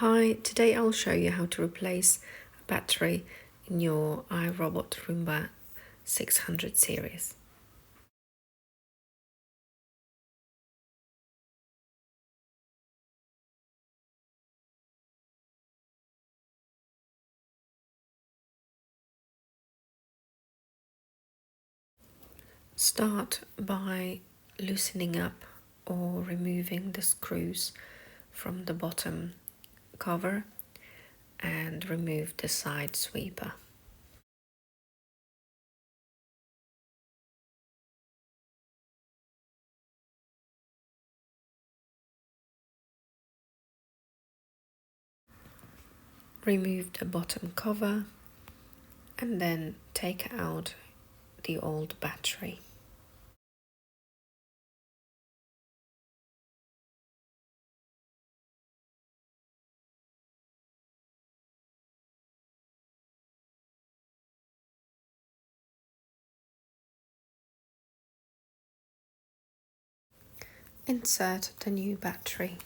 Hi, today I'll show you how to replace a battery in your iRobot Roomba 600 series. Start by loosening up or removing the screws from the bottom cover and remove the side sweeper. Remove the bottom cover and then take out the old battery. Insert the new battery.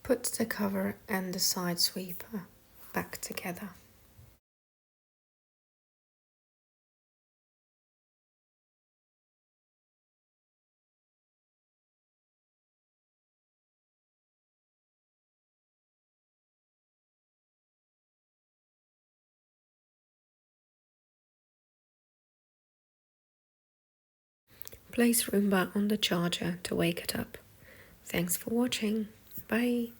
Put the cover and the side sweeper back together. Place Roomba on the charger to wake it up. Thanks for watching. Bye.